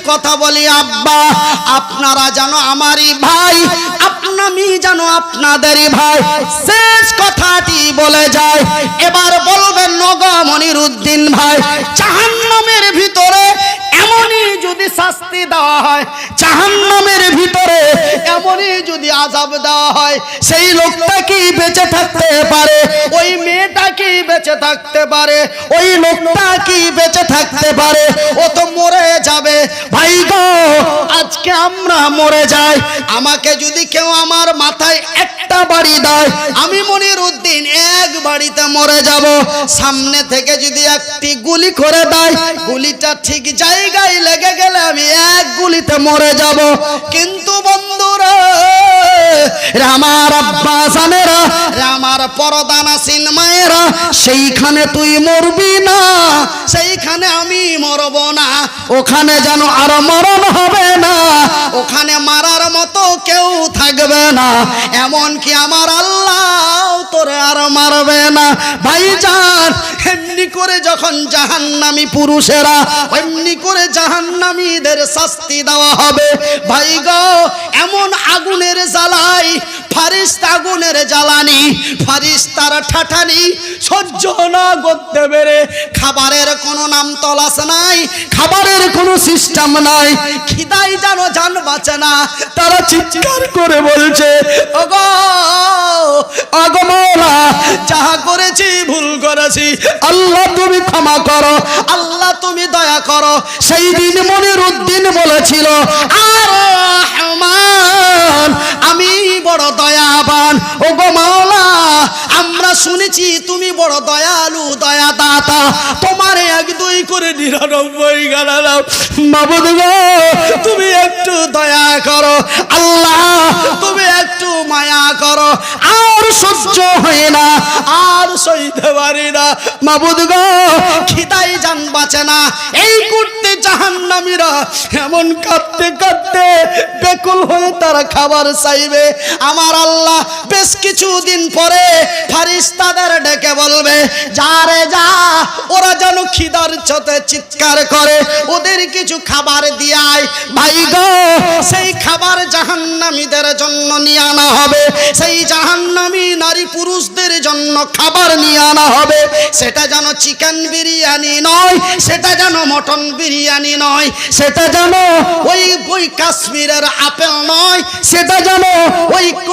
কথা বলি, আব্বা আপনারা জানো আমারই ভাই, আমি জানো আপনাদেরই ভাই, শেষ কথাটি বলে যায়। এবার বলবেন নগো মনিরুদ্দিন ভাই, জাহান্নামের ভিতরে এমনই যদি শাস্তি দেওয়া হয়, জাহান্নামের ভিতরে এমনই যদি আযাব দেওয়া হয়, সেই লোকটা কি বেঁচে থাকতে পারে? ওই মেয়েটা কি বেঁচে থাকতে পারে? ওই লোকটা কি বেঁচে থাকতে পারে? ও তো মরে যাবে। ভাই গো, আজকে আমরা মরে যাই, আমাকে যদি কেউ আমার মাথায় একটা বাড়ি দেয়, আমি মনিরুদ্দিন এক বাড়িতে মরে যাব। সামনে থেকে যদি একটি গুলি করে দেয়, গুলিটা ঠিক জায়গায় লেগে গেলে আমি এক গুলিতে মরে যাব। কিন্তু বন্ধুরা, আমার আব্বা জানেরা, আমার পরদানাসীন মায়েরা, সেইখানে তুই মরবি না, সেইখানে আমি মরব না। ওখানে যেন আর মরণ হবে না, ওখানে মারার মতো কেউ থাকবে না, এমনকি আমার আল্লাহ তোরে আর মারবে না। ভাইজান, এমনি করে যখন জাহান্নামী পুরুষেরা, এমনি করে জাহান্নামীদের শাস্তি দেওয়া হবে। ভাই গো, এমন আগুনের জ্বালাই, ফারিস্তা আগুনের জ্বালানি, ফারিস্তার ঠাঠানি সহ্য না করতে পেরে, খাবারের কোনো নাম তলাশ নাই, খাবারের কোনো সিস্টেম নাই, খিদাই যেন জান বাঁচে না। তারা চিৎকার করে বলছে, ওগো ওগো মওলা, যাহা করেছি ভুল করেছি, আল্লাহ তুমি ক্ষমা করো, আল্লাহ তুমি দয়া করো। সেই দিন মনিরুদ্দিন বলেছিল, আর রহমান, আমি বড় দয়াবান। ওগো মাওলা, আমরা শুনেছি তুমি বড় দয়ালু, দয়া দাতা, তোমার এক দুই করে 99 গালা দাও। মাবুদ গো, তুমি একটু দয়া করো, আল্লাহ তুমি একটু মায়া করো, আর সহ্য হয় না, আর সইতে পারি না। মাবুদ গো, খিদাই জান বাঁচে না। এই করতে জাহান্নামীরা এমন কাঁদতে কাঁদতে বেকুল হয়ে তারা খাবার চাইবে। আমার আল্লাহ বেশ কিছুদিন পরে ফারিস্তাদের ডেকে বলবে, যা রে যা, ওরা যেন খিদার চোটে চিৎকার করে, ওদের কিছু খাবার দিয়ে আয়। ভাই গো, সেই খাবার জাহান্নামীদের জন্য নিয়ে আনা হবে, সেই জাহান্নামী নারী পুরুষদের জন্য খাবার নিয়ে আনা হবে। সেটা যেন চিকেন বিরিয়ানি নয়, সেটা যেন মটন বিরিয়ানি নয়, সেটা যেন ওই কাশ্মীরের আপেল নয়, সেটা যেন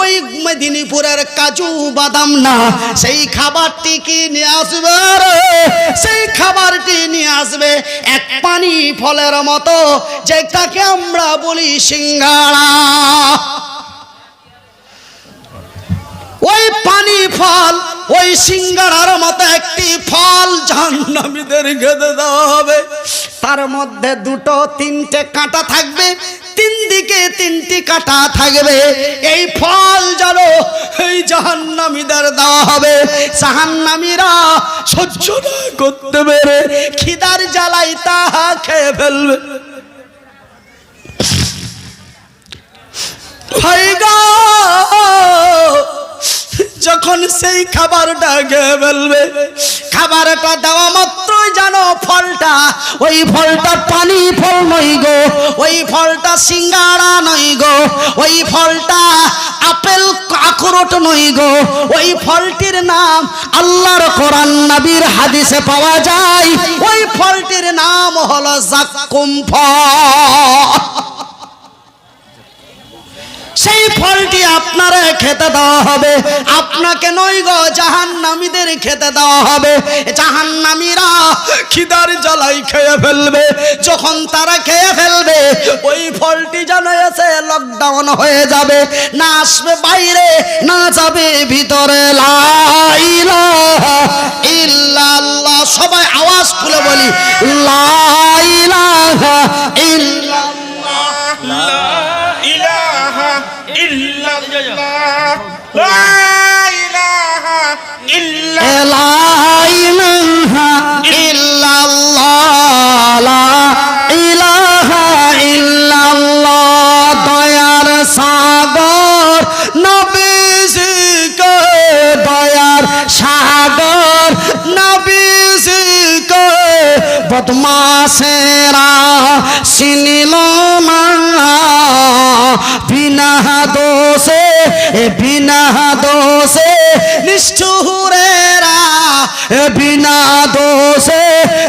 ওই মেদিনীপুরের কাজু বাদাম না। সেই খাবারটি কি নিয়ে আসবে? সেই খাবারটি নিয়ে আসবে এক পানি ফলের মতো, যেটাকে আমরা বলি সিঙ্গাড়া। ওই পানি ফল, ওই সিঙ্গাড়ার মতো একটি ফল জাহান্নামীদের খেতে দেওয়া হবে। তার মধ্যে দুটো তিনটে কাঁটা থাকবে, তিন দিকে তিনটি কাঁটা থাকবে। এই ফল যেন এই জাহান্নামীদের দেওয়া হবে। জাহান্নামীরা সহ্য না করতে পেরে খিদার জ্বালাই তাহা খেয়ে ফেলবে। ভাই গো, যখন সেই খাবারটা খেয়ে ফেলবে, খাবারটা দেওয়া মাত্রই জানো ফলটা, ওই ফলটা পানি ফল নই গো, ওই ফলটা সিঙ্গাড়া নই গো, ওই ফলটা আপেল আখরোট নই গো, ওই ফলটির নাম আল্লাহর কোরআন নবীর হাদিসে পাওয়া যায়। ওই ফলটির নাম হলো জাক্কুম ফল। সেই ফলটি আপনারা খেতে দেওয়া হবে, আপনাকে নয় গো, জাহান্নামীদের খেতে দেওয়া হবে। জাহান্নামীরা খিদার জ্বালাই খেয়ে ফেলবে। যখন তারা খেয়ে ফেলবে, ওই ফলটি যেন এসে লকডাউন হয়ে যাবে, না আসবে বাইরে, না যাবে ভিতরে। লা ইলাহা ইল্লাল্লাহ, সবাই আওয়াজ খুলে বলি, লা ইলাহা ইল্লাল্লাহ, লা ইলাহা ইল্লাল্লাহ, লা ইলাহা ইল্লাল্লাহ, লা ইলাহা ইল্লাল্লাহ। দয়ার সাগর নবীজিকে, দয়ার সাগর নবীজিকে বদমাশেরা নিষ্ঠুরেরা বিনা দোষে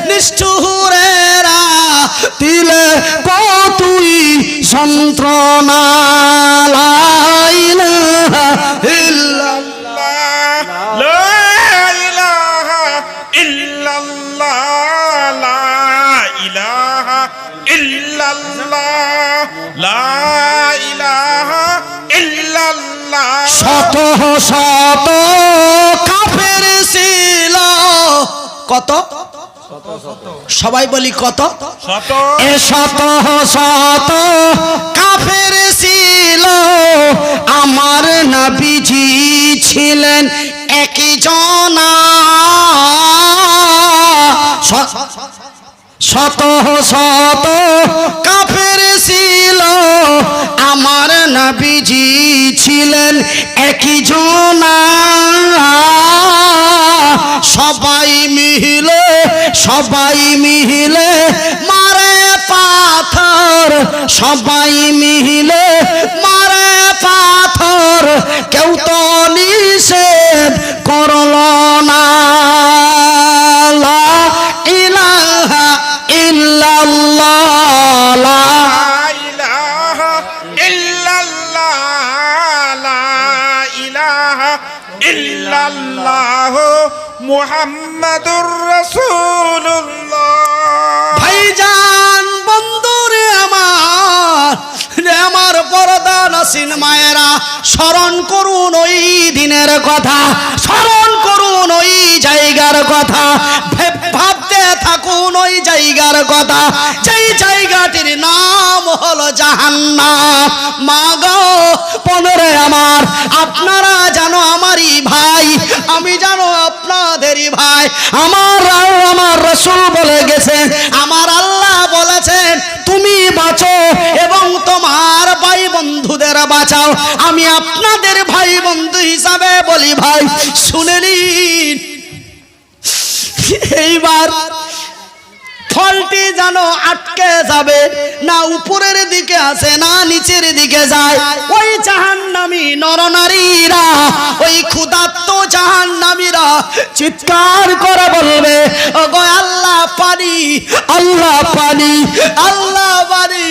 নিষ্ঠুরেরা দিলে কতই যন্ত্রণা লা ইলাহা ইল্লাল্লাহ লা ইলাহা ইল্লাল্লাহ লা ইলাহা ইল্লাল্লাহ লা ইলাহা ইল্লাল্লাহ শত শত কাফের ছিল কত সবাই বলি কত শত এ শত শত কাফের ছিল আমার নবীজি ছিলেন একই জনা শত শত কাফের ছিল আমার নবীজি ছিলেন একই জনা সবাই মিলে মারে পাথর সবাই মিলে মারে পাথর কেউ তো নিষেধ করল না লা ইলাহা ইল্লাল্লাহ লা ইলাহা ইল্লাল্লাহ লা ইলাহা ইল্লাল্লাহ মুহাম্মাদুর রাসূলুল্লাহ ভাইজান বন্ধুরে আমার পর্দা নাসিন মায়েরা স্মরণ করুন ওই দিনের কথা স্মরণ করুন ওই জায়গার কথা ভাবতে থাকুন ওই জায়গার কথা যেই জায়গাটির নাম হলো জাহান্নাম মা গো পনরে আমার আপনারা জানো আমারই ভাই আমি জানো আপনাদেরই ভাই আমার রাসূল বলে গেছেন আমার আল্লাহ বলেছেন তুমি বাঁচো এবং তোমার ভাই বন্ধুদের বাঁচাও আমি আপনাদের ভাই বন্ধু হিসাবে বলি ভাই শুনে নিন এইবার ফলটি যেন আটকে যাবে না উপরের দিকে আসে না নিচের দিকে যায় ওই জাহান্নামী নরনারীরা ওই ক্ষুধার্ত জাহান্নামীরা চিৎকার করে বলবে ওগো আল্লাহ পানি আল্লাহ পানি আল্লাহ পানি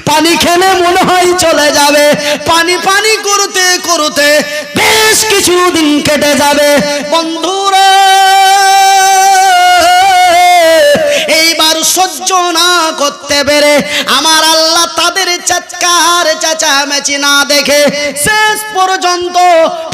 পানি খেলে মনে হয় চলে যাবে পানি পানি করতে করতে বেশ কিছুদিন কেটে যাবে বন্ধুরা এইবার সহ্য না করতে পেরে আমার আল্লাহ তাদের চিৎকার চেঁচামেচি না দেখে শেষ পর্যন্ত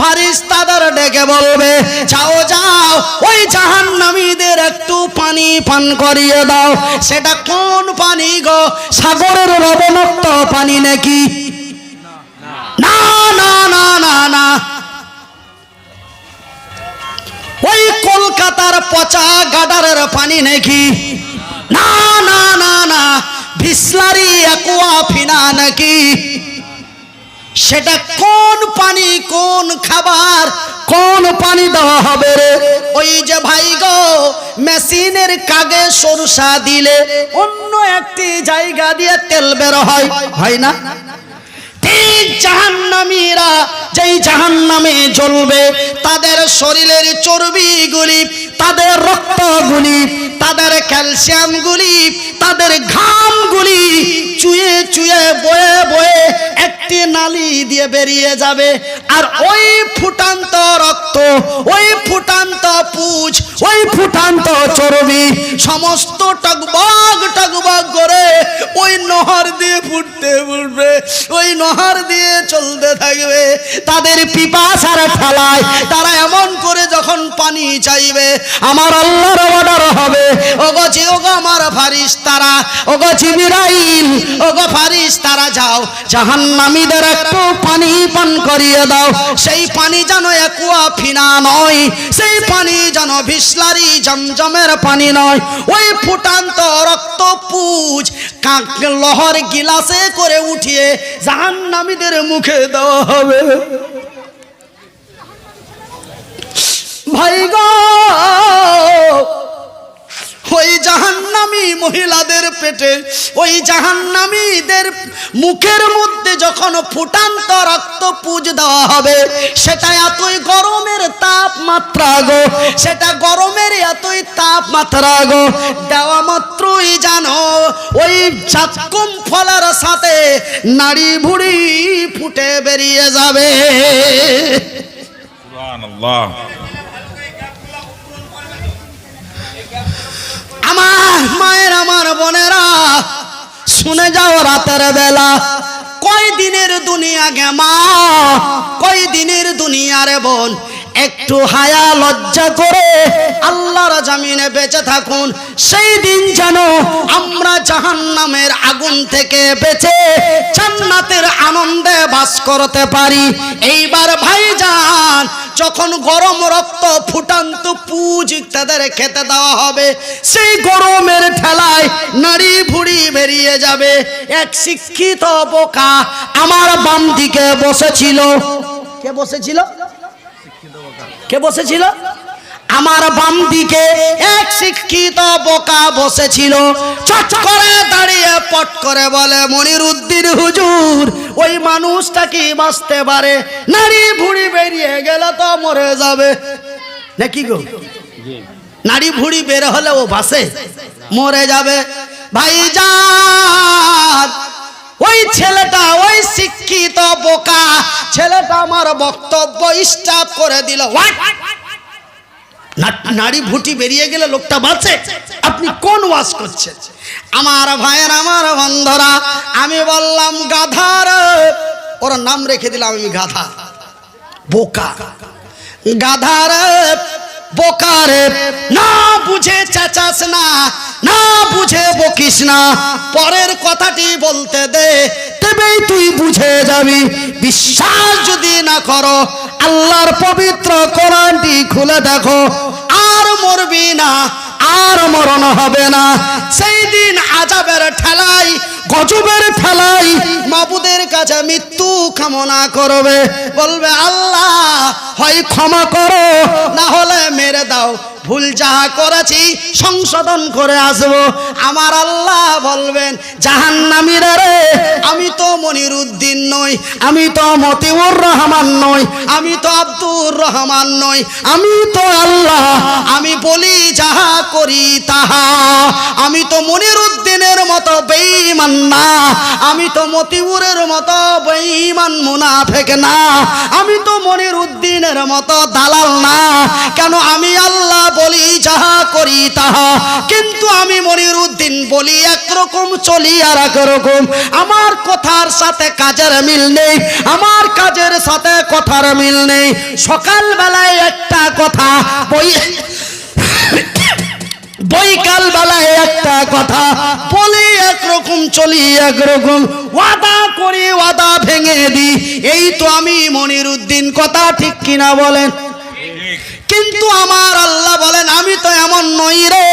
ফারিস্তাদের ডেকে বলবে যাও যাও ওই জাহান্নামীদের একটু পানি পান করিয়ে দাও সেটা কোন পানি গো সাগরের লবণাক্ত পানি নাকি না না না না না ওই কলকাতার পচা গাডারের পানি নাকি না না না না বিসলারি অ্যাকুয়াফিনা নাকি সেটা কোন পানি কোন খাবার কোন পানি দেওয়া হবে রে ওই যে ভাই গো মেশিনের কাগে সরষা দিলে অন্য একটি জায়গা দিয়ে তেল বের হয় না ঠিক জাহান্নামীরা যেই জাহান্নামে জ্বলবে তাদের শরীরের চর্বিগুলি তাদের রক্তগুলি তাদের ক্যালসিয়ামগুলি তাদের ঘামগুলি চুয়ে চুয়ে বয়ে বয়ে একটি নালি দিয়ে বেরিয়ে যাবে আর ওই ফুটান্ত রক্ত ওই ফুটান্ত পুঁজ ওই ফুটান্ত চর্বি সমস্ত টগবগ টগবগ করে ওই নহর দিয়ে ফুটতে ফুটবে ওই নহর দিয়ে চলতে থাকবে তাদের পিপাসার ঠেলায় তারা এমন করে যখন পানি চাইবে আমার আল্লাহর অর্ডার হবে ওগো আমার ফারিস্তারা ওগো জিবরাইল ওগো ফারিস্তারা যাও জাহান্নামীদের একটু পানি পান করিয়ে দাও সেই পানি যেন অ্যাকুয়াফিনা নয় সেই পানি যেন বিসলারি জমজমের পানি নয় ওই ফুটান্ত রক্ত পুঁজ লহর গিলাসে করে উঠিয়ে জাহান্নামীদের মুখে দেওয়া হবে ভাই গো ওই জাহান্নামী মহিলাদের পেটে, ওই জাহান্নামীদের মুখের মধ্যে যখন ফুটান্ত রক্ত পুঁজ দেওয়া হবে, সেটা এতই গরমের তাপমাত্রা গো, সেটা গরমের এতই তাপমাত্রা গো, দেওয়া মাত্রই জানো ওই চাকুম ফলার সাথে নাড়ি ভুড়ি ফুটে বেরিয়ে যাবে। সুবহানাল্লাহ। আমার মায়ের, আমার বোনেরা শুনে যাও, রাতের বেলা কয় দিনের দুনিয়া গে মা, কয় দিনের দুনিয়া রে বোন, একটু হায়া লজ্জা করে আল্লাহর জমিনে বেঁচে থাকুন। সেই দিন যেন আমরা জাহান্নামের আগুন থেকে বেঁচে জান্নাতের আনন্দে বাস করতে পারি। এইবার ভাইজান, যখন গরম রক্ত ফুটান্ত পুঁজ তাদের খেতে দেওয়া হবে, সেই গরমের ঠেলায় নাড়ি ভুড়ি বেরিয়ে যাবে। এক শিক্ষিত বোকা আমার বাম দিকে বসেছিল। কে বসেছিল? কে বসেছিল? আমার বাম দিকে এক শিক্ষিত বোকা বসেছিল। চট করে দাঁড়িয়ে পট করে বলে, মনিরুদ্দিন হুজুর, ওই মানুষটা কি বাঁচতে পারে? নাড়ি ভুড়ি বেরিয়ে গেলে তো মরে যাবে নাকি গো? নাড়ি ভুড়ি বের হলে ও বাঁচে? মরে যাবে। ভাইজান, ওই ছেলেটা, ওই শিক্ষিত বোকা ছেলেটা আমার বক্তব্য স্টপ করে দিল। নাড়ি ভুটি বেরিয়ে গেলে লোকটা বাঁচে? আপনি কোন ওয়াজ করছেন? আমার ভাইয়ের, আমার বন্ধুরা, আমি বললাম গাধার, ওর নাম রেখে দিলাম আমি গাধা, বোকা, গাধার বোকারে, না বুঝে চেঁচাস না, না বুঝে বকিস না, পরের কথাটি বলতে দে, তবেই তুই বুঝে যাবি। বিশ্বাস যদি না করো, আল্লাহর পবিত্র কোরআনটি খুলে দেখো, আর মরবি না, আর মরণ হবে না। সেই দিন আযাবের ঠেলাই, গজবের ঠেলাই মাবুদের কাছে মৃত্যু কামনা করবে, বলবে আল্লাহ হয় ক্ষমা করো, না হলে মেরে দাও, ভুল যাহা করেছি সংশোধন করে আসবো। আমার আল্লাহ বলবেন, জাহান্নামীরা রে, আমি তো মনিরুদ্দিন নই, আমি তো মতিউর রহমান নই, আমি তো আব্দুর রহমান নই, আমি তো আল্লাহ, আমি বলি যাহা করি তাহা। আমি তো মনিরুদ্দিনের মতো বেঈমান না, আমি তো মতিউরের মতো বেঈমান মুনাফিক না, আমি তো মনিরুদ্দিনের মতো দালাল না। কেন? আমি আল্লাহ বলি যাহা করি তাহা, কিন্তু আমি মনিরুদ্দিন বলি একরকম, চলি আর একরকম। আমার কথার সাথে কাজের মিল নেই, আমার কাজের সাথে কথার মিল নেই। সকাল বেলায় একটা কথা, বৈকাল বেলায় একটা কথা বলি, একরকম চলি একরকম, ওয়াদা করি ওয়াদা ভেঙে দিই। এই তো আমি মনিরুদ্দিন, কথা ঠিক কিনা বলেন? কিন্তু আমার আল্লাহ বলেন, আমি তো এমন নই রে,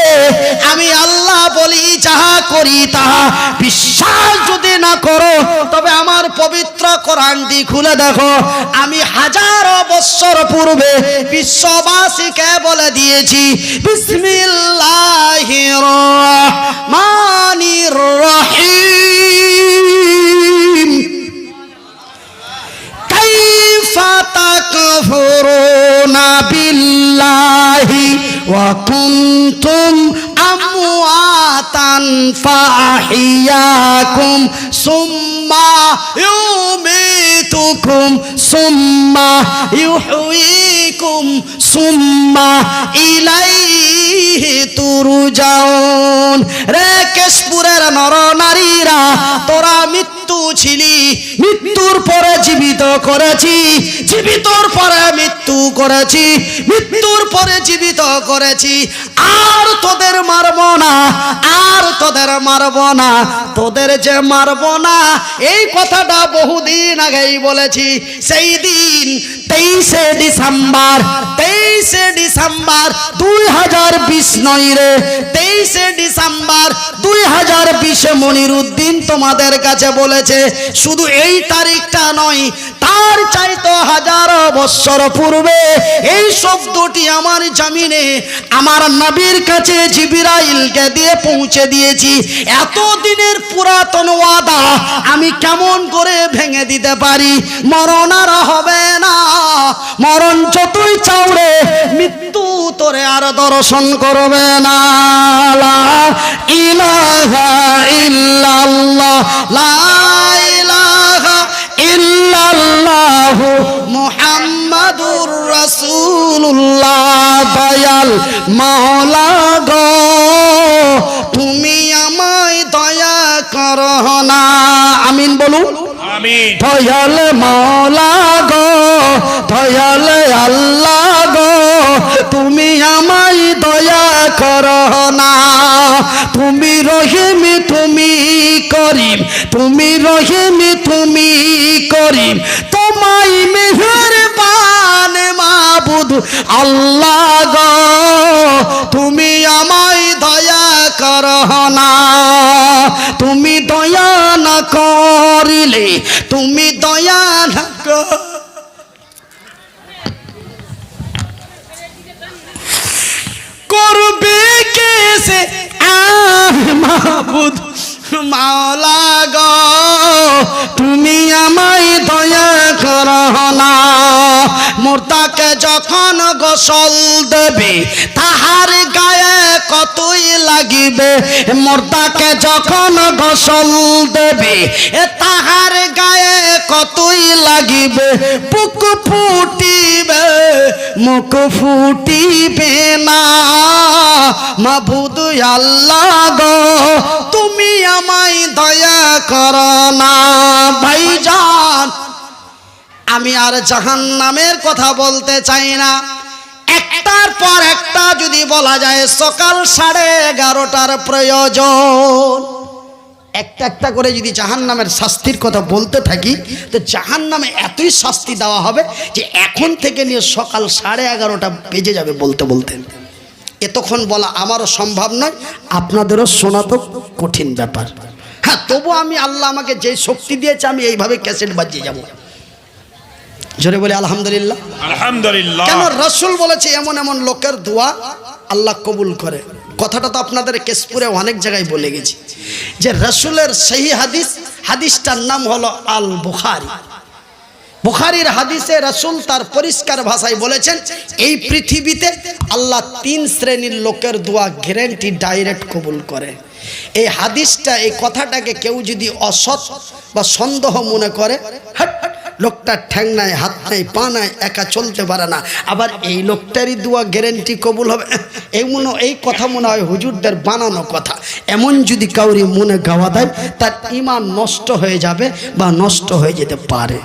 আমি আল্লাহ বলি যাহা করি তাহা। বিশ্বাস যদি না করো, তবে আমার পবিত্র কোরআনটি খুলে দেখো। আমি হাজারো বছর পূর্বে বিশ্ববাসীকে বলে দিয়েছি, বিসমিল্লাহির রহমানির রহিম, কাইফা তাকফুরুনা বিল্লাহি ওয়া কুনতুম আমওয়াতান ফাআহিয়াকুম সুম্মা ইউমীতুকুম সুম্মা ইউহয়িকুম সুম্মা ইলাইহি তুরজাউন। রে কেশপুরের নরনারীরা, তোরা মৃত্যু ছিলি, মৃত্যুর পরে জীবিত করেছি, জীবিতর পরে মৃত্যু করেছি, মৃত্যুর পরে জীবিত করেছি। আর তোদের মারব না, আর তোদের মারব না, তোদের যে মারব না, এই কথাটা বহুদিন আগেই বলেছি। সেই দিন 23শে ডিসেম্বর, 23শে ডিসেম্বর 2020 নয় রে, 23শে ডিসেম্বর 2020 মনিরুদ্দিন তোমাদের কাছে বলেছে, শুধু এই তারিখটা নয়, তার চাইতো হাজারো বছর পূর্বে এই শব্দটি আমার জমিনে আমার নবীর কাছে জিবরাইলকে দিয়ে পৌঁছে দিয়েছি। এত দিনের পুরাতন ওয়াদা আমি কেমন করে ভেঙে দিতে পারি? মরণ আর হবে না, মরণ যতই চাউরে মৃত্যু তোরে আর দর্শন করবে না। লা ইলাহা ইল্লাল্লাহ, লা ইলাহা ইল্লাল্লাহু মুহাম্মাদুর রাসূলুল্লাহ। দয়াল মাওলা গো তুমি আমায় দয়া করো না। আমিন বলুন। আমিন। দয়াল মাওলা গো, দয়াল আল্লাহ গো তুমি আমায় দয়া করো না। তুমি রহিম তুমি করিম, তুমি রহিম তুমি করিম, তোমায় মেহেরবান মাবুদ আল্লাহ গো তুমি আমায় দয়া করো না। তুমি দয়া না করিলে, তুমি দয়া না করবে কেসে মাবুদ মাওলা গো তুমি আমায় দয়া করো না। মুর্দাকে যখন গোসল দেবে তাহার গায়ে কতই লাগিবে, মুর্দাকে যখন গোসল দেবে তাহার গায়ে কতই লাগিবে। বুক ফুটিবে মুখ ফুটিবে না, মাবুদ আল্লাহ গো তুমি আমায় দয়া করো না। ভাইজান আমি আর জাহান্নামের কথা বলতে চাই না, একটার পর একটা যদি বলা যায় সকাল 11:30টার প্রয়োজন। একটা একটা করে যদি জাহান্নামের শাস্তির কথা বলতে থাকি তো জাহান্নামে এতই শাস্তি দেওয়া হবে যে এখন থেকে নিয়ে সকাল 11:30টা বেজে যাবে বলতে বলতে। এতক্ষণ বলা আমারও সম্ভব নয়, আপনাদেরও শোনা তো কঠিন ব্যাপার। হ্যাঁ, তবু আমি আল্লাহ আমাকে যে শক্তি দিয়েছে আমি এইভাবে ক্যাসেট বাজিয়ে যাব। জোরে বলে আলহামদুলিল্লাহ। আলহামদুলিল্লাহ। কেন রাসূল বলেছে এমন এমন লোকের দোয়া আল্লাহ কবুল করে। কথাটা তো আপনাদের কেশপুরে অনেক জায়গায় বলে গেছি যে রাসূলের সহি হাদিস, হাদিসটার নাম হলো আল বুখারী। বুখারীর হাদিসে রাসূল তার পরিষ্কার ভাষায় বলেছেন এই পৃথিবীতে আল্লাহ 3 শ্রেণীর লোকের দোয়া গ্যারান্টি ডাইরেক্ট কবুল করে। এই হাদিসটা, এই কথাটাকে কেউ যদি অসৎ বা সন্দেহ মনে করে, হাট লোকটার ঠ্যাং নাই, হাত নাই, পা নাই, একা চলতে পারে না, আবার এই লোকটারই দোয়া গ্যারান্টি কবুল হবে, এই কথা মনে হয় হুজুরদের বানানো কথা, এমন যদি কাউরি মনে গাওয়া দেয় তার ঈমান নষ্ট হয়ে যাবে বা নষ্ট হয়ে যেতে পারে।